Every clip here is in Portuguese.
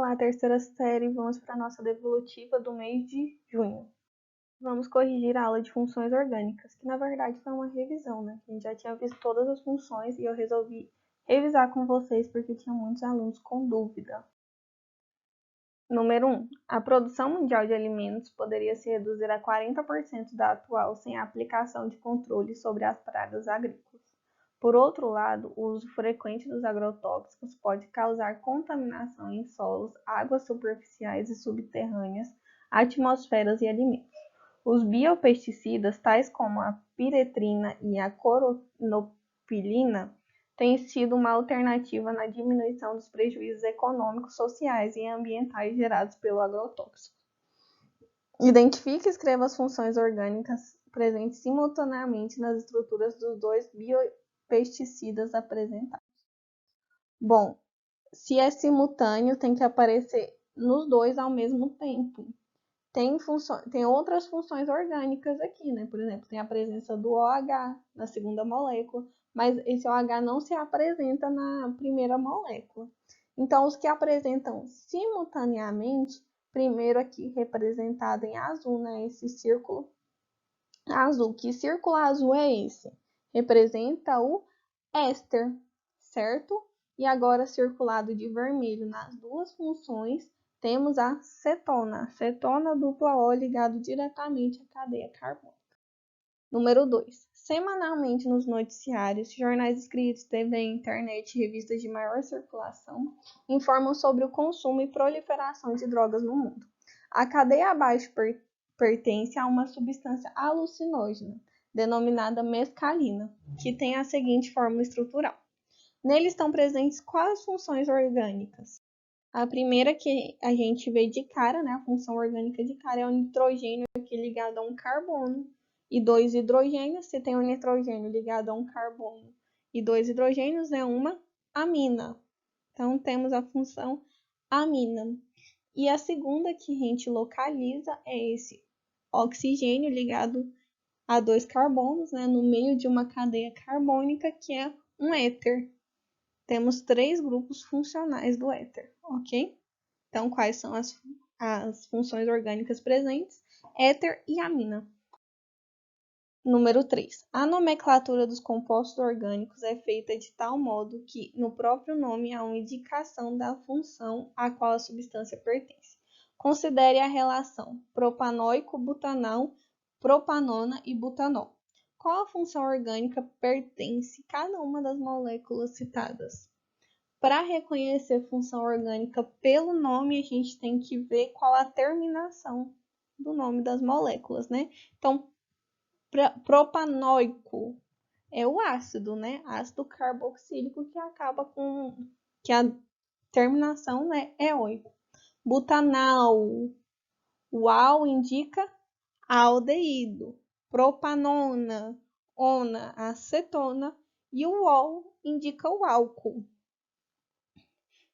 Olá, terceira série, vamos para a nossa devolutiva do mês de junho. Vamos corrigir a aula de funções orgânicas, que na verdade foi uma revisão, né? A gente já tinha visto todas as funções e eu resolvi revisar com vocês porque tinha muitos alunos com dúvida. Número 1. A produção mundial de alimentos poderia se reduzir a 40% da atual sem a aplicação de controle sobre as pragas agrícolas. Por outro lado, o uso frequente dos agrotóxicos pode causar contaminação em solos, águas superficiais e subterrâneas, atmosferas e alimentos. Os biopesticidas, tais como a piretrina e a coronopilina, têm sido uma alternativa na diminuição dos prejuízos econômicos, sociais e ambientais gerados pelo agrotóxico. Identifique e escreva as funções orgânicas presentes simultaneamente nas estruturas dos dois biopesticidas apresentados. Bom, se é simultâneo, tem que aparecer nos dois ao mesmo tempo. Tem outras funções orgânicas aqui, né? Por exemplo, tem a presença do OH na segunda molécula, mas esse OH não se apresenta na primeira molécula. Então, os que apresentam simultaneamente, primeiro aqui representado em azul, né? Esse círculo azul. Que círculo azul é esse? Representa o éster, certo? E agora, circulado de vermelho nas duas funções, temos a cetona. Cetona dupla O ligado diretamente à cadeia carbônica. Número 2. Semanalmente nos noticiários, jornais escritos, TV, internet e revistas de maior circulação informam sobre o consumo e proliferação de drogas no mundo. A cadeia abaixo pertence a uma substância alucinógena, denominada mescalina, que tem a seguinte fórmula estrutural. Nele estão presentes quais funções orgânicas? A primeira que a gente vê de cara, né, a função orgânica de cara, é o nitrogênio aqui ligado a um carbono e dois hidrogênios. Se tem um nitrogênio ligado a um carbono e dois hidrogênios, é uma amina. Então, temos a função amina. E a segunda que a gente localiza é esse oxigênio ligado a dois carbonos, né, no meio de uma cadeia carbônica, que é um éter. Temos três grupos funcionais do éter, ok? Então, quais são as funções orgânicas presentes? Éter e amina. Número 3. A nomenclatura dos compostos orgânicos é feita de tal modo que, no próprio nome, há uma indicação da função a qual a substância pertence. Considere a relação propanóico-butanal, propanona e butanol. Qual a função orgânica pertence cada uma das moléculas citadas? Para reconhecer função orgânica pelo nome, a gente tem que ver qual a terminação do nome das moléculas, né? Então, propanóico é o ácido, né? Ácido carboxílico que acaba com que a terminação, né, é oico. Butanal, o al indica aldeído. Propanona, ona, acetona e o ol indica o álcool.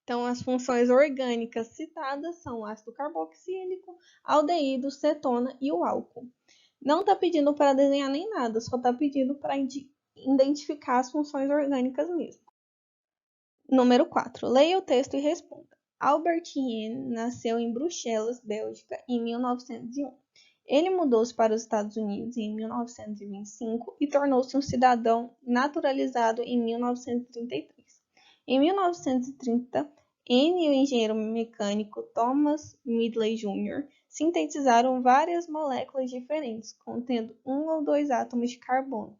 Então, as funções orgânicas citadas são o ácido carboxílico, aldeído, cetona e o álcool. Não está pedindo para desenhar nem nada, só está pedindo para identificar as funções orgânicas mesmo. Número 4. Leia o texto e responda. Albert Yen nasceu em Bruxelas, Bélgica, em 1901. Ele mudou-se para os Estados Unidos em 1925 e tornou-se um cidadão naturalizado em 1933. Em 1930, N e o engenheiro mecânico Thomas Midgley Jr. sintetizaram várias moléculas diferentes, contendo um ou dois átomos de carbono,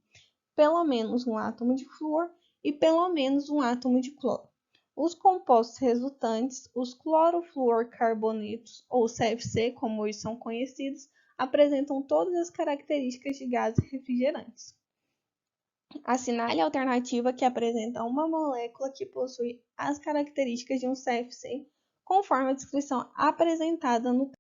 pelo menos um átomo de flúor e pelo menos um átomo de cloro. Os compostos resultantes, os clorofluorcarbonetos, ou CFC, como hoje são conhecidos, apresentam todas as características de gases refrigerantes. Assinale a alternativa que apresenta uma molécula que possui as características de um CFC, conforme a descrição apresentada no texto.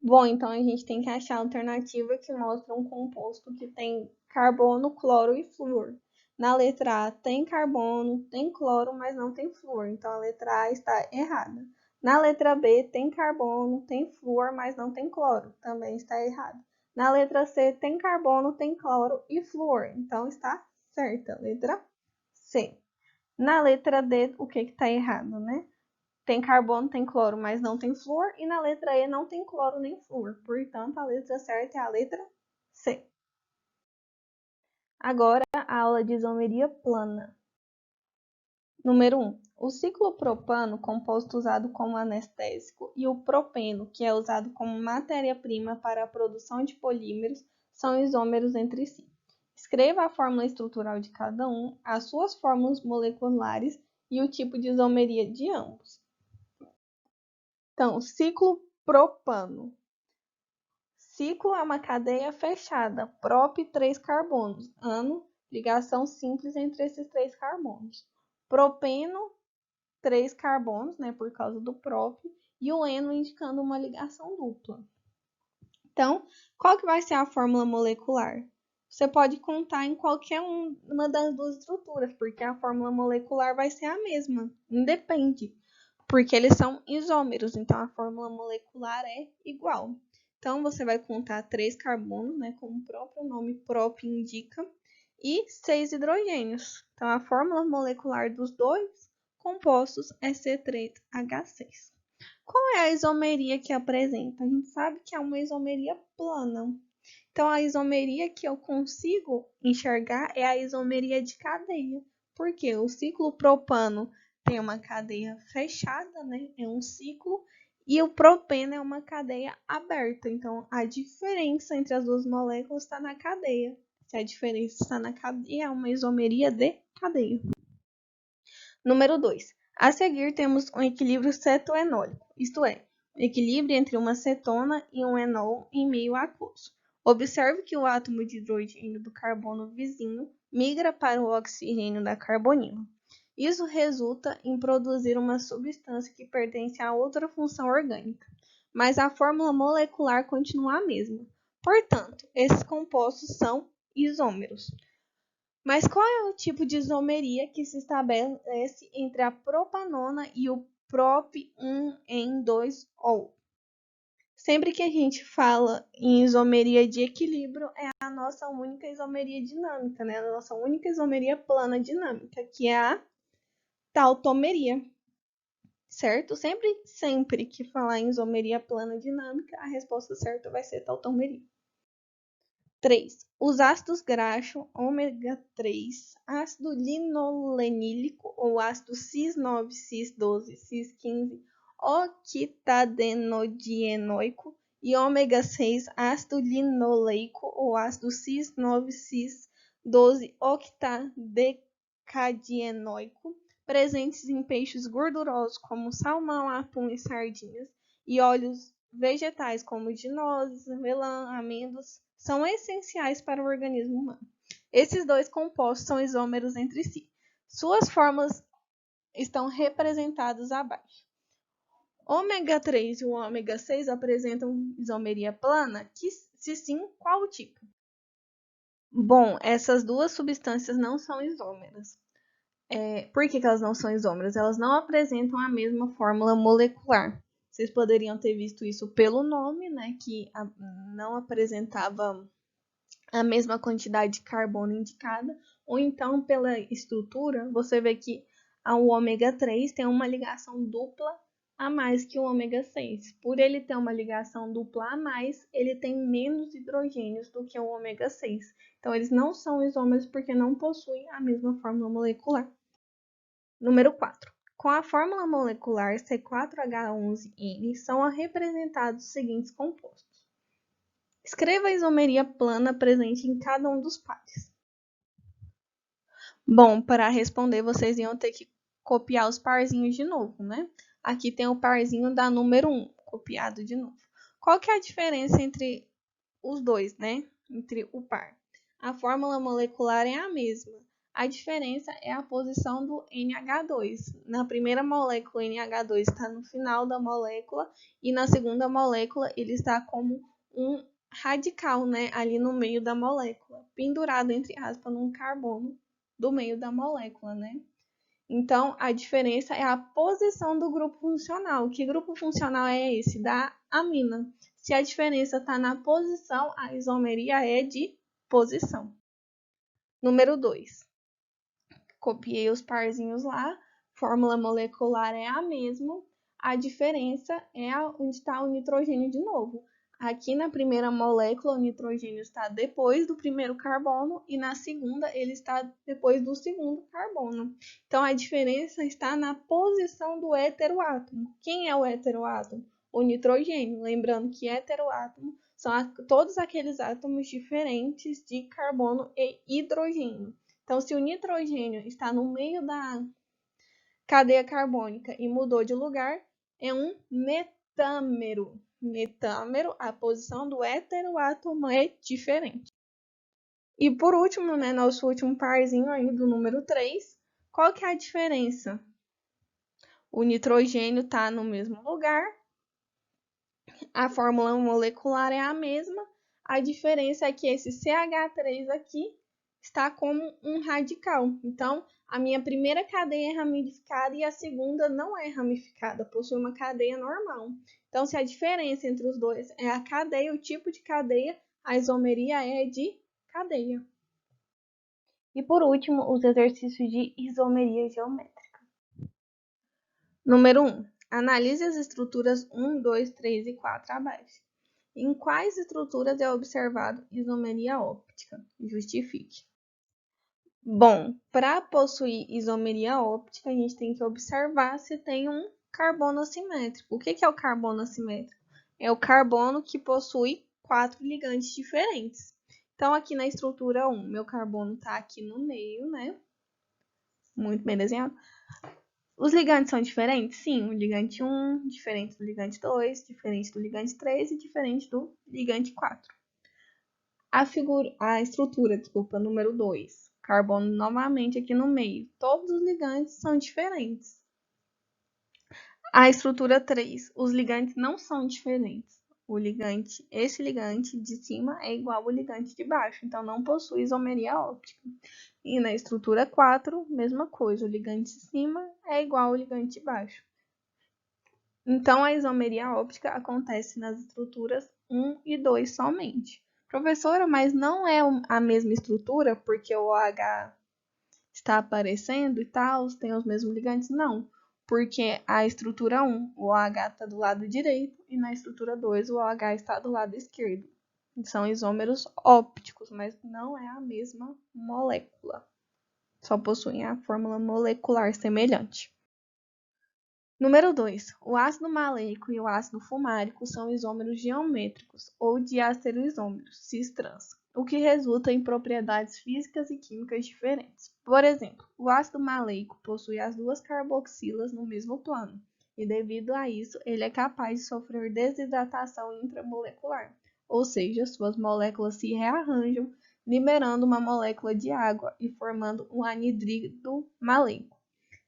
Bom, então a gente tem que achar a alternativa que mostra um composto que tem carbono, cloro e flúor. Na letra A tem carbono, tem cloro, mas não tem flúor, então a letra A está errada. Na letra B tem carbono, tem flúor, mas não tem cloro, também está errado. Na letra C tem carbono, tem cloro e flúor, então está certa, letra C. Na letra D, o que está errado, né? tem carbono, tem cloro, mas não tem flúor. E na letra E não tem cloro nem flúor. Portanto, a letra certa é a letra C. Agora, a aula de isomeria plana. Número 1. O ciclopropano, composto usado como anestésico, e o propeno, que é usado como matéria-prima para a produção de polímeros, são isômeros entre si. Escreva a fórmula estrutural de cada um, as suas fórmulas moleculares e o tipo de isomeria de ambos. Então, ciclopropano. Ciclo é uma cadeia fechada, prop 3 carbonos, ano, ligação simples entre esses 3 carbonos. Propeno, 3 carbonos, né, por causa do prop, e o eno indicando uma ligação dupla. Então, qual que vai ser a fórmula molecular? Você pode contar em qualquer uma das duas estruturas, porque a fórmula molecular vai ser a mesma, independe, porque eles são isômeros, então a fórmula molecular é igual. Então, você vai contar 3 carbonos, né, como o próprio nome prop indica, e 6 hidrogênios. Então, a fórmula molecular dos dois compostos é C3H6. Qual é a isomeria que apresenta? A gente sabe que é uma isomeria plana. Então, a isomeria que eu consigo enxergar é a isomeria de cadeia. Porque o ciclo propano tem uma cadeia fechada, né? É um ciclo. E o propeno é uma cadeia aberta. Então, a diferença entre as duas moléculas está na cadeia. Se a diferença está na cadeia, é uma isomeria de cadeia. Número 2. A seguir, temos um equilíbrio cetoenólico, isto é, o equilíbrio entre uma cetona e um enol em meio aquoso. Observe que o átomo de hidrogênio do carbono vizinho migra para o oxigênio da carbonila. Isso resulta em produzir uma substância que pertence a outra função orgânica, mas a fórmula molecular continua a mesma. Portanto, esses compostos são isômeros. Mas qual é o tipo de isomeria que se estabelece entre a propanona e o prop-1-en-2-ol? Sempre que a gente fala em isomeria de equilíbrio, é a nossa única isomeria dinâmica, né? A nossa única isomeria plana dinâmica, que é a tautomeria, certo? Sempre que falar em isomeria plana dinâmica, a resposta certa vai ser tautomeria. 3. Os ácidos graxo, ômega 3, ácido linolenílico ou ácido cis9, cis12, cis15, octadenodienoico e ômega 6, ácido linoleico ou ácido cis9, cis12, octadecadienoico, presentes em peixes gordurosos como salmão, atum e sardinhas, e óleos vegetais como de nozes, melã, amêndoas, são essenciais para o organismo humano. Esses dois compostos são isômeros entre si. Suas fórmulas estão representadas abaixo. Ômega 3 e o ômega 6 apresentam isomeria plana? Que, se sim, qual o tipo? Bom, essas duas substâncias não são isômeras. Por que elas não são isômeras? Elas não apresentam a mesma fórmula molecular. Vocês poderiam ter visto isso pelo nome, né, que não apresentava a mesma quantidade de carbono indicada, ou então pela estrutura, você vê que o ômega 3 tem uma ligação dupla a mais que o ômega 6. Por ele ter uma ligação dupla a mais, ele tem menos hidrogênios do que o ômega 6. Então, eles não são isômeros porque não possuem a mesma fórmula molecular. Número 4. Com a fórmula molecular C4H11N, são representados os seguintes compostos. Escreva a isomeria plana presente em cada um dos pares. Bom, para responder, vocês iam ter que copiar os parzinhos de novo, né? Aqui tem o parzinho da número 1, copiado de novo. Qual que é a diferença entre os dois, né? Entre o par. A fórmula molecular é a mesma. A diferença é a posição do NH2. Na primeira molécula, o NH2 está no final da molécula e na segunda molécula ele está como um radical, né, ali no meio da molécula, pendurado entre aspas num carbono do meio da molécula, né? Então, a diferença é a posição do grupo funcional. Que grupo funcional é esse? Da amina. Se a diferença está na posição, a isomeria é de posição. Número 2. Copiei os parzinhos lá. Fórmula molecular é a mesma. A diferença é onde está o nitrogênio de novo. Aqui na primeira molécula, o nitrogênio está depois do primeiro carbono e na segunda ele está depois do segundo carbono. Então, a diferença está na posição do heteroátomo. Quem é o heteroátomo? O nitrogênio. Lembrando que heteroátomo são todos aqueles átomos diferentes de carbono e hidrogênio. Então, se o nitrogênio está no meio da cadeia carbônica e mudou de lugar, é um metâmero. Metâmero, a posição do heteroátomo é diferente. E por último, né, nosso último parzinho aí do número 3, qual que é a diferença? O nitrogênio está no mesmo lugar, a fórmula molecular é a mesma, a diferença é que esse CH3 aqui está como um radical. Então, a minha primeira cadeia é ramificada e a segunda não é ramificada, possui uma cadeia normal. Então, se a diferença entre os dois é a cadeia, o tipo de cadeia, a isomeria é de cadeia. E por último, os exercícios de isomeria geométrica. Número 1. Analise as estruturas 1, 2, 3 e 4 abaixo. Em quais estruturas é observado isomeria óptica? Justifique. Bom, para possuir isomeria óptica, a gente tem que observar se tem um carbono assimétrico. O que é o carbono assimétrico? É o carbono que possui 4 ligantes diferentes. Então, aqui na estrutura 1, meu carbono está aqui no meio, né? Muito bem desenhado. Os ligantes são diferentes? Sim, o ligante 1, diferente do ligante 2, diferente do ligante 3 e diferente do ligante 4. A estrutura, número 2. Carbono novamente aqui no meio. Todos os ligantes são diferentes. A estrutura 3. Os ligantes não são diferentes. Esse ligante de cima é igual ao ligante de baixo, então não possui isomeria óptica. E na estrutura 4, mesma coisa, o ligante de cima é igual ao ligante de baixo. Então, a isomeria óptica acontece nas estruturas 1 e 2 somente. Professora, mas não é a mesma estrutura porque o OH está aparecendo e tal, tem os mesmos ligantes? Não, porque a estrutura 1, o OH está do lado direito e na estrutura 2, o OH está do lado esquerdo. São isômeros ópticos, mas não é a mesma molécula. Só possuem a fórmula molecular semelhante. Número 2. O ácido maleico e o ácido fumárico são isômeros geométricos ou diastereoisômeros, cis-trans, o que resulta em propriedades físicas e químicas diferentes. Por exemplo, o ácido maleico possui as duas carboxilas no mesmo plano, e devido a isso, ele é capaz de sofrer desidratação intramolecular, ou seja, suas moléculas se rearranjam, liberando uma molécula de água e formando um anidrido maleico.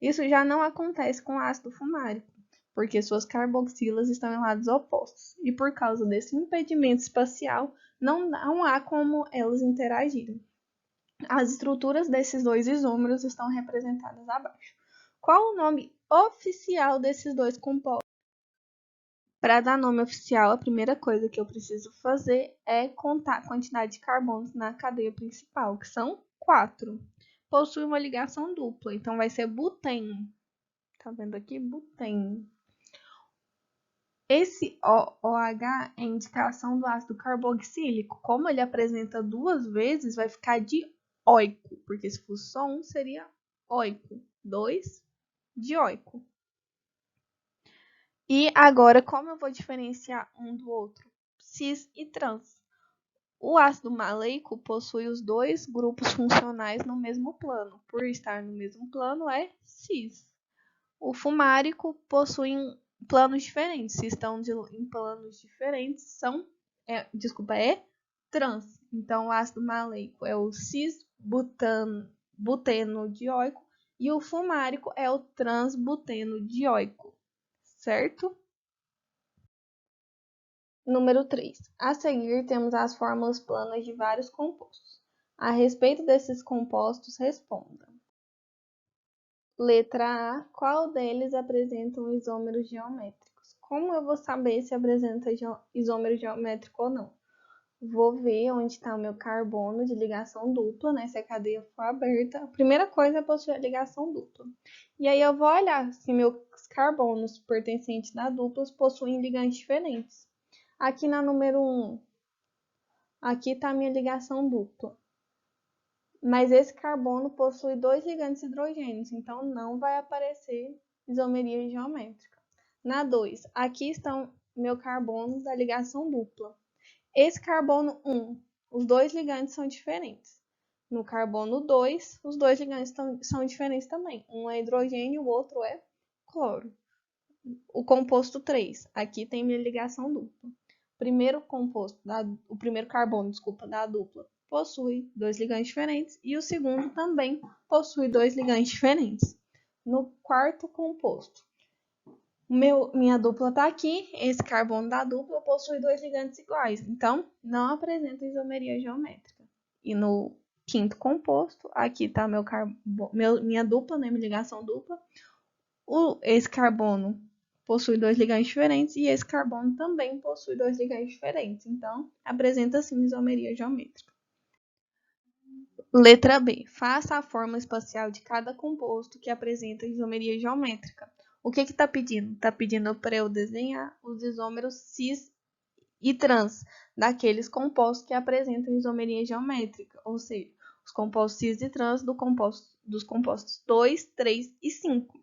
Isso já não acontece com o ácido fumárico, porque suas carboxilas estão em lados opostos, e por causa desse impedimento espacial, não há como elas interagirem. As estruturas desses dois isômeros estão representadas abaixo. Qual o nome oficial desses dois compostos? Para dar nome oficial, a primeira coisa que eu preciso fazer é contar a quantidade de carbonos na cadeia principal, que são 4. Possui uma ligação dupla, então vai ser buteno. Tá vendo aqui? Buteno. Esse OH é indicação do ácido carboxílico. Como ele apresenta duas vezes, vai ficar dioico, porque se fosse só um, seria oico. 2, dioico. E agora, como eu vou diferenciar um do outro? Cis e trans. O ácido maleico possui os dois grupos funcionais no mesmo plano. Por estar no mesmo plano, é cis. O fumárico possui planos diferentes. Se estão em planos diferentes, é trans. Então, o ácido maleico é o cis-buteno dioico e o fumárico é o transbuteno dioico, certo? Número 3. A seguir, temos as fórmulas planas de vários compostos. A respeito desses compostos, responda. Letra A. Qual deles apresenta um isômero geométrico? Como eu vou saber se apresenta isômero geométrico ou não? Vou ver onde está o meu carbono de ligação dupla, né? Se a cadeia for aberta. A primeira coisa é possuir a ligação dupla. E aí eu vou olhar se meus carbonos pertencentes da dupla possuem ligantes diferentes. Aqui na número 1, aqui está a minha ligação dupla. Mas esse carbono possui 2 ligantes hidrogênios, então não vai aparecer isomeria geométrica. Na 2, aqui estão meu carbono da ligação dupla. Esse carbono 1, os 2 ligantes são diferentes. No carbono 2, os 2 ligantes são diferentes também. Um é hidrogênio, o outro é cloro. O composto 3, aqui tem minha ligação dupla. O primeiro carbono, da dupla, possui 2 ligantes diferentes e o segundo também possui 2 ligantes diferentes. No quarto composto, minha dupla está aqui, esse carbono da dupla possui 2 ligantes iguais, então não apresenta isomeria geométrica. E no quinto composto, aqui está minha dupla, né, minha ligação dupla. Esse carbono possui 2 ligantes diferentes e esse carbono também possui 2 ligantes diferentes, então apresenta sim isomeria geométrica. Letra B. Faça a fórmula espacial de cada composto que apresenta isomeria geométrica. O que está pedindo? Está pedindo para eu desenhar os isômeros cis e trans daqueles compostos que apresentam isomeria geométrica, ou seja, os compostos cis e trans dos compostos 2, 3 e 5.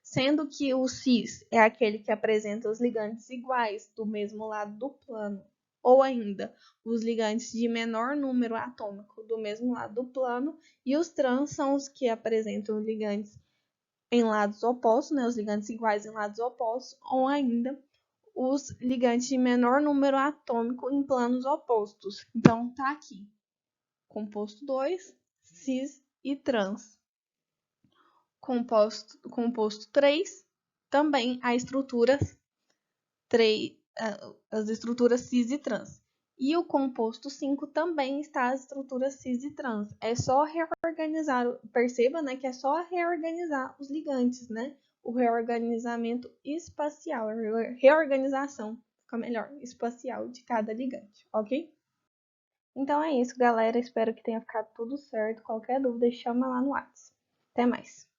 Sendo que o cis é aquele que apresenta os ligantes iguais do mesmo lado do plano, ou ainda os ligantes de menor número atômico do mesmo lado do plano, e os trans são os que apresentam ligantes em lados opostos, né, os ligantes iguais em lados opostos, ou ainda os ligantes de menor número atômico em planos opostos. Então, tá aqui, composto 2, cis e trans. Composto 3, também as estruturas cis e trans. E o composto 5 também está as estruturas cis e trans. É só reorganizar, perceba, né, que é só reorganizar os ligantes, né? O reorganizamento espacial, a reorganização, fica melhor, espacial de cada ligante, ok? Então é isso, galera. Espero que tenha ficado tudo certo. Qualquer dúvida, chama lá no WhatsApp. Até mais.